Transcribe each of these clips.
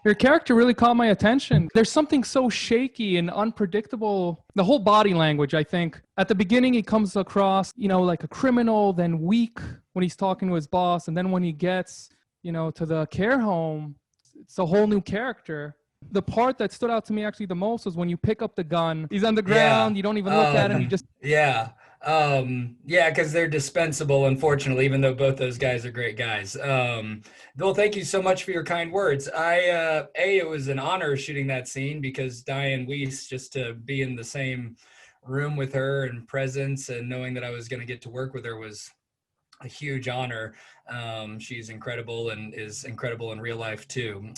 Your character really caught my attention. There's something so shaky and unpredictable. The whole body language, I think. At the beginning, he comes across, like a criminal, then weak when he's talking to his boss. And then when he gets, to the care home, it's a whole new character. The part that stood out to me actually the most was when you pick up the gun. He's on the ground. You don't even look at him. You just... Yeah. Because they're dispensable, unfortunately, even though both those guys are great guys. Bill, thank you so much for your kind words. It was an honor shooting that scene because Diane Weiss, just to be in the same room with her and presence and knowing that I was going to get to work with her was a huge honor. She's incredible and is incredible in real life too.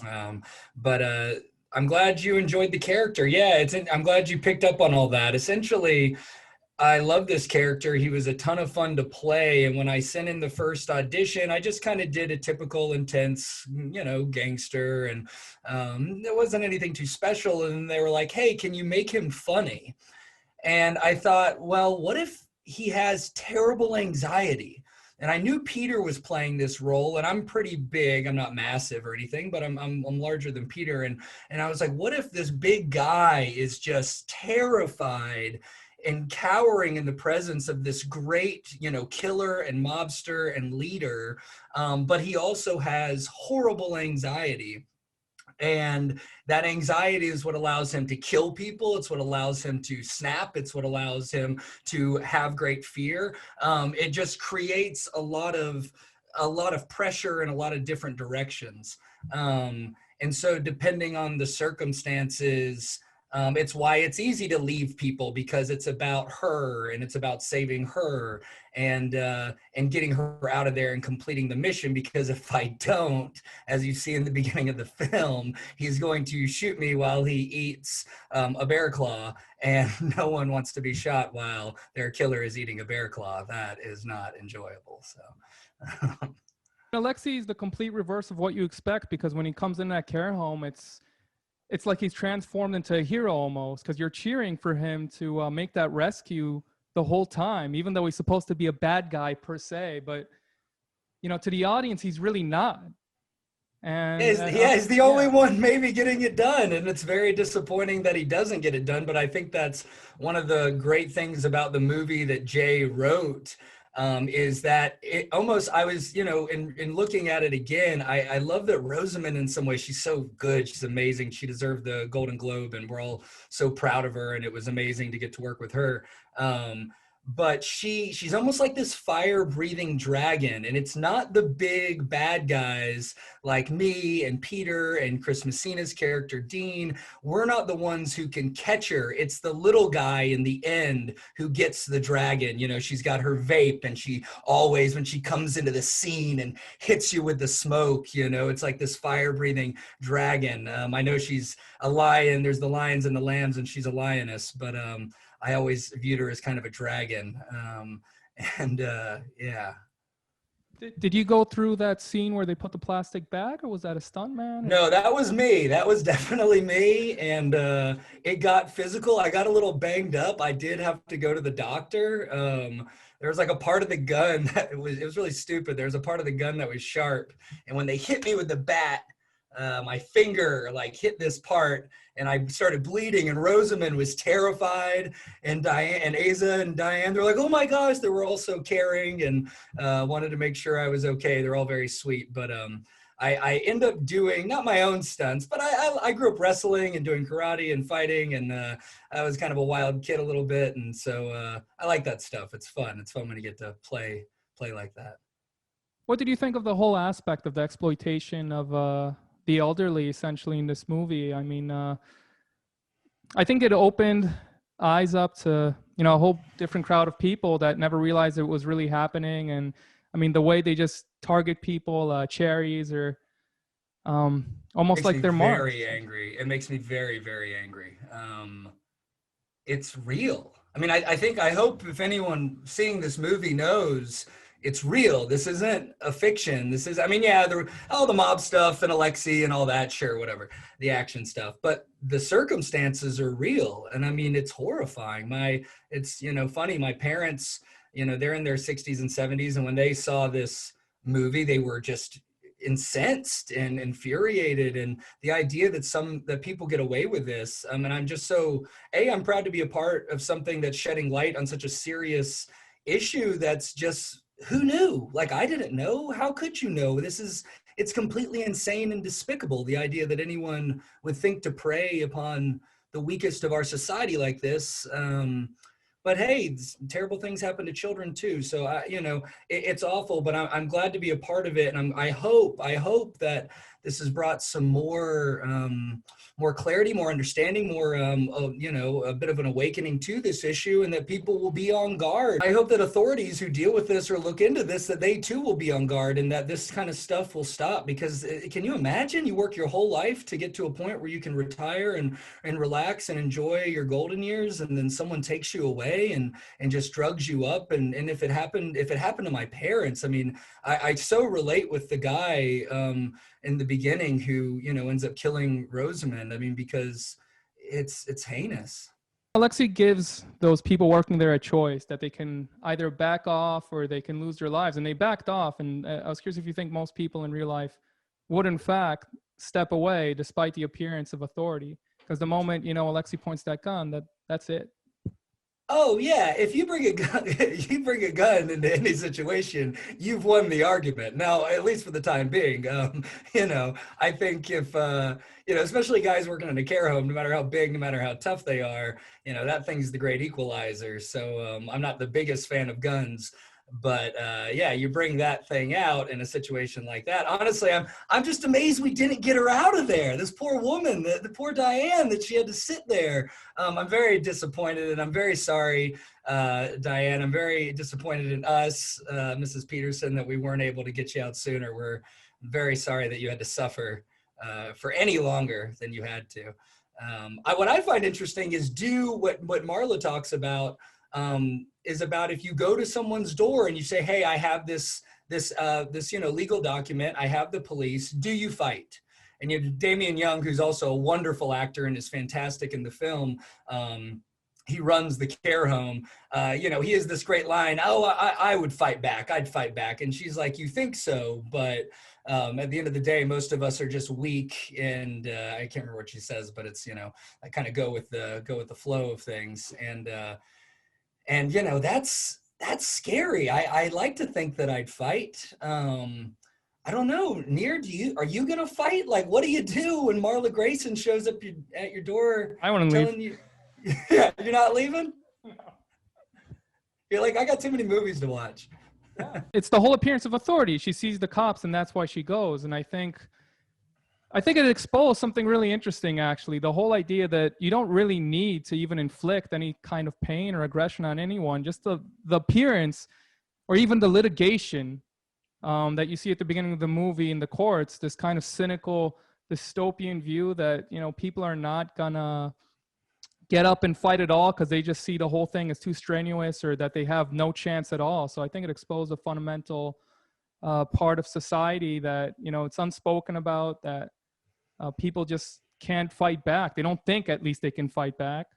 But I'm glad you enjoyed the character. Yeah, I'm glad you picked up on all that. Essentially, I love this character. He was a ton of fun to play. And when I sent in the first audition, I just kind of did a typical intense, gangster. And there wasn't anything too special. And they were like, hey, can you make him funny? And I thought, well, what if he has terrible anxiety? And I knew Peter was playing this role, and I'm pretty big. I'm not massive or anything, but I'm larger than Peter. And I was like, what if this big guy is just terrified and cowering in the presence of this great, killer and mobster and leader, but he also has horrible anxiety. And that anxiety is what allows him to kill people. It's what allows him to snap. It's what allows him to have great fear. It just creates a lot of pressure in a lot of different directions. And so depending on the circumstances, it's why it's easy to leave people, because it's about her and it's about saving her and getting her out of there and completing the mission. Because if I don't, as you see in the beginning of the film, he's going to shoot me while he eats a bear claw, and no one wants to be shot while their killer is eating a bear claw. That is not enjoyable. So Alexi is the complete reverse of what you expect, because when he comes in that care home, it's like he's transformed into a hero almost, because you're cheering for him to make that rescue the whole time, even though he's supposed to be a bad guy per se. But, to the audience, he's really not. And he's the only one maybe getting it done. And it's very disappointing that he doesn't get it done. But I think that's one of the great things about the movie that Jay wrote. Is that it almost, I was, in looking at it again, I love that Rosamund in some way, she's so good. She's amazing. She deserved the Golden Globe and we're all so proud of her. And it was amazing to get to work with her. But she's almost like this fire-breathing dragon, and it's not the big bad guys like me and Peter and Chris Messina's character Dean. We're not the ones who can catch her. It's the little guy in the end who gets the dragon. She's got her vape, and she always, when she comes into the scene and hits you with the smoke, it's like this fire-breathing dragon. I know she's a lion. There's the lions and the lambs, and she's a lioness, but I always viewed her as kind of a dragon. Yeah. Did you go through that scene where they put the plastic bag, or was that a stunt man? No, that was me. That was definitely me. And it got physical. I got a little banged up. I did have to go to the doctor. There was like a part of the gun that it was really stupid. There was a part of the gun that was sharp. And when they hit me with the bat, my finger hit this part, and I started bleeding, and Rosamund was terrified, and Diane and Asa and Diane, they're like, oh my gosh, they were all so caring and wanted to make sure I was okay. They're all very sweet. But I end up doing, not my own stunts, but I grew up wrestling and doing karate and fighting, and I was kind of a wild kid a little bit. And so I like that stuff. It's fun. It's fun when you get to play like that. What did you think of the whole aspect of the exploitation of the elderly essentially in this movie? I mean, I think it opened eyes up to, a whole different crowd of people that never realized it was really happening. And I mean, the way they just target people, cherries, or almost like they're marked. Very angry. It makes me very, very angry. It's real. I mean, I hope if anyone seeing this movie knows it's real. This isn't a fiction. This is, all the mob stuff and Alexi and all that, sure, whatever, the action stuff. But the circumstances are real. And I mean, it's horrifying. It's funny, my parents, they're in their 60s and 70s. And when they saw this movie, they were just incensed and infuriated, and the idea that people get away with this. And I'm just I'm proud to be a part of something that's shedding light on such a serious issue. That's just, who knew? Like, I didn't know. How could you know? It's completely insane and despicable, the idea that anyone would think to prey upon the weakest of our society like this. But hey, terrible things happen to children too. So it's awful, but I'm glad to be a part of it. And I hope that this has brought some more clarity, more understanding, more a bit of an awakening to this issue, and that people will be on guard. I hope that authorities who deal with this or look into this, that they too will be on guard, and that this kind of stuff will stop. Because can you imagine, you work your whole life to get to a point where you can retire and relax and enjoy your golden years, and then someone takes you away and just drugs you up. And if it happened to my parents, I mean, I so relate with the guy in the beginning who ends up killing Rosamund. I mean, because it's heinous. Alexi gives those people working there a choice, that they can either back off or they can lose their lives, and they backed off. And I was curious if you think most people in real life would in fact step away despite the appearance of authority, because the moment Alexi points that gun, that's it. Oh yeah, if you bring a gun into any situation, you've won the argument. Now, at least for the time being, I think if especially guys working in a care home, no matter how big, no matter how tough they are, that thing's the great equalizer. So I'm not the biggest fan of guns. But you bring that thing out in a situation like that. Honestly, I'm just amazed we didn't get her out of there. This poor woman, the poor Diane, that she had to sit there. I'm very disappointed, and I'm very sorry, Diane. I'm very disappointed in us, Mrs. Peterson, that we weren't able to get you out sooner. We're very sorry that you had to suffer for any longer than you had to. What I find interesting is what Marla talks about. Is about, if you go to someone's door and you say, hey, I have this legal document, I have the police, do you fight? And you have Damian Young, who's also a wonderful actor and is fantastic in the film. He runs the care home. He has this great line, oh, I would fight back. I'd fight back. And she's like, you think so? But at the end of the day, most of us are just weak. And I can't remember what she says, but it's, I kind of go with the flow of things. And that's scary. I like to think that I'd fight. I don't know. Near, are you gonna fight? Like, what do you do when Marla Grayson shows up at your door? I want to leave. You, yeah, you're not leaving? No. You're like, I got too many movies to watch. Yeah. It's the whole appearance of authority. She sees the cops, and that's why she goes. And I think it exposed something really interesting, actually. The whole idea that you don't really need to even inflict any kind of pain or aggression on anyone. Just the appearance, or even the litigation that you see at the beginning of the movie in the courts, this kind of cynical, dystopian view that, people are not gonna get up and fight at all because they just see the whole thing as too strenuous, or that they have no chance at all. So I think it exposed a fundamental part of society that, it's unspoken about, that people just can't fight back. They don't think at least they can fight back.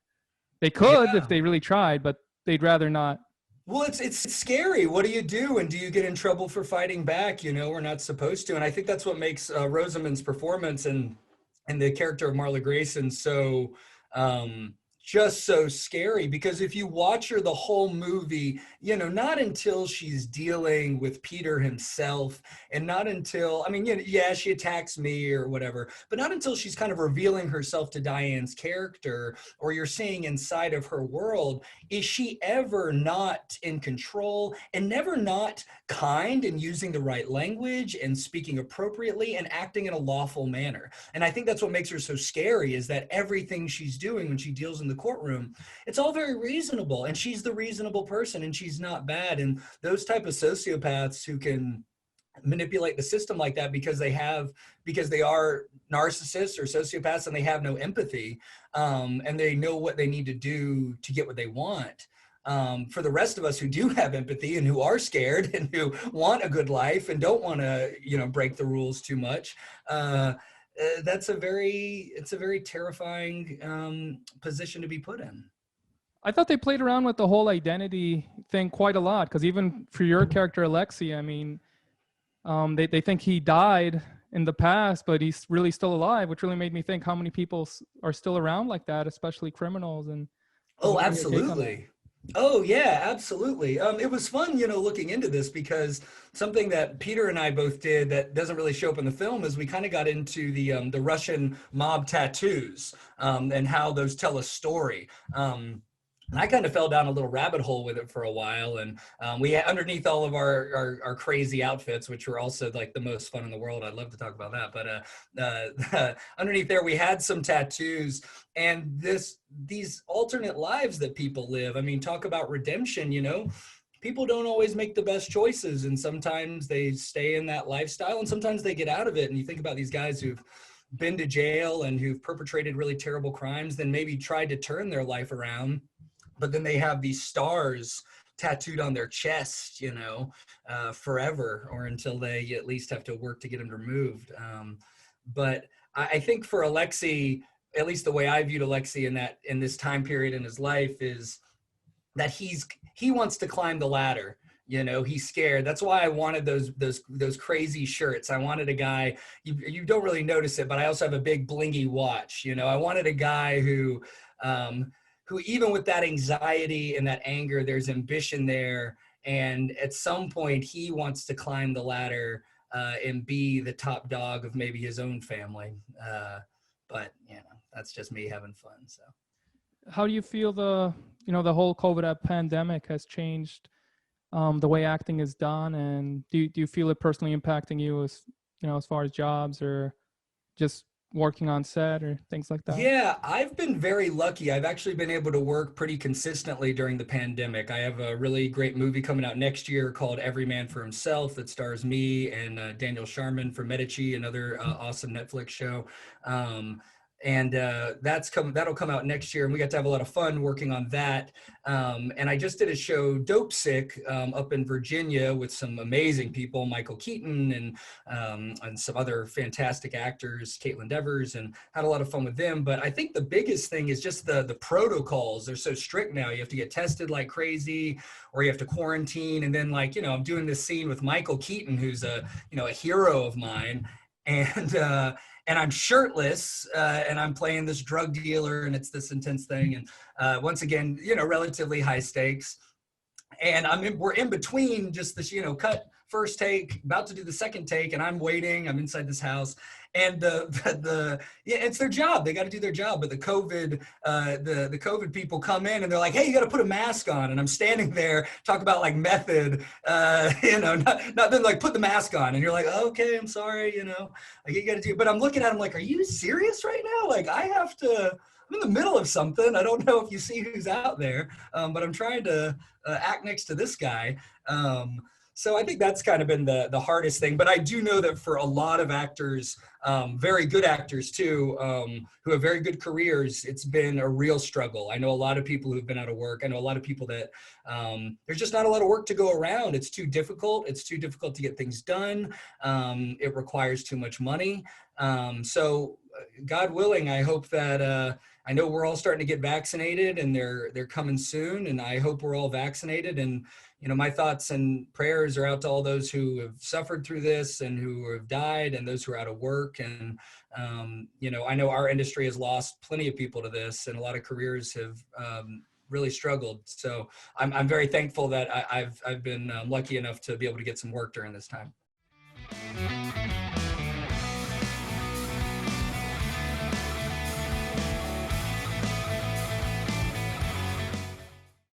They could if they really tried, but they'd rather not. Well, it's scary. What do you do? And do you get in trouble for fighting back? We're not supposed to. And I think that's what makes Rosamund's performance and the character of Marla Grayson so just so scary, because if you watch her the whole movie, not until she's dealing with Peter himself, and not until, she attacks me or whatever, but not until she's kind of revealing herself to Diane's character, or you're seeing inside of her world, is she ever not in control, and never not kind and using the right language and speaking appropriately and acting in a lawful manner. And I think that's what makes her so scary, is that everything she's doing when she deals in the courtroom, it's all very reasonable, and she's the reasonable person, and she's not bad. And those type of sociopaths who can manipulate the system like that because they are narcissists or sociopaths, and they have no empathy, and they know what they need to do to get what they want. For the rest of us who do have empathy and who are scared and who want a good life and don't want to, break the rules too much, it's a very terrifying position to be put in. I thought they played around with the whole identity thing quite a lot, because even for your character, Alexi, They think he died in the past, but he's really still alive, which really made me think how many people are still around like that, especially criminals. And I'm Oh, wondering your take on that. absolutely. Oh, yeah, absolutely. It was fun, looking into this because something that Peter and I both did that doesn't really show up in the film is we kind of got into the Russian mob tattoos and how those tell a story. And I kind of fell down a little rabbit hole with it for a while. And we had underneath all of our crazy outfits, which were also like the most fun in the world. I'd love to talk about that. But underneath there, we had some tattoos and these alternate lives that people live. I mean, talk about redemption, people don't always make the best choices. And sometimes they stay in that lifestyle and sometimes they get out of it. And you think about these guys who've been to jail and who've perpetrated really terrible crimes, then maybe tried to turn their life around, but then they have these stars tattooed on their chest, forever, or until they at least have to work to get them removed. But I think for Alexi, at least the way I viewed Alexi in this time period in his life is that he wants to climb the ladder. He's scared. That's why I wanted those crazy shirts. I wanted a guy, you don't really notice it, but I also have a big blingy watch. I wanted a guy who even with that anxiety and that anger, there's ambition there. And at some point he wants to climb the ladder and be the top dog of maybe his own family. But that's just me having fun. So How do you feel the whole COVID pandemic has changed the way acting is done? And do you feel it personally impacting you as far as jobs or just working on set or things like that? Yeah, I've been very lucky. I've actually been able to work pretty consistently during the pandemic. I have a really great movie coming out next year called Every Man for Himself that stars me and Daniel Sharman from Medici, another awesome Netflix show. And that'll come out next year, and we got to have a lot of fun working on that. And I just did a show, Dope Sick, up in Virginia with some amazing people, Michael Keaton and some other fantastic actors, Caitlin Devers, and had a lot of fun with them. But I think the biggest thing is just the protocols. They're so strict now. You have to get tested like crazy, or you have to quarantine. And then I'm doing this scene with Michael Keaton, who's a hero of mine. And I'm shirtless, and I'm playing this drug dealer, and it's this intense thing. And once again, relatively high stakes. And we're in between just this, cut first take, about to do the second take, and I'm waiting. I'm inside this house, and it's their job. They got to do their job. But the COVID people come in and they're like, "Hey, you got to put a mask on." And I'm standing there, talk about like method, not then like put the mask on, and you're like, oh, "Okay, I'm sorry," like you got to do. But I'm looking at him like, "Are you serious right now? Like I have to." I'm in the middle of something. I don't know if you see who's out there, but I'm trying to act next to this guy. So I think that's kind of been the hardest thing. But I do know that for a lot of actors, very good actors too, who have very good careers, it's been a real struggle. I know a lot of people who've been out of work. I know a lot of people that there's just not a lot of work to go around. It's too difficult. It's too difficult to get things done. It requires too much money. So God willing, I hope that I know we're all starting to get vaccinated, and they're coming soon, and I hope we're all vaccinated. And my thoughts and prayers are out to all those who have suffered through this and who have died, and those who are out of work. And I know our industry has lost plenty of people to this, and a lot of careers have really struggled. So I'm very thankful that I've been lucky enough to be able to get some work during this time.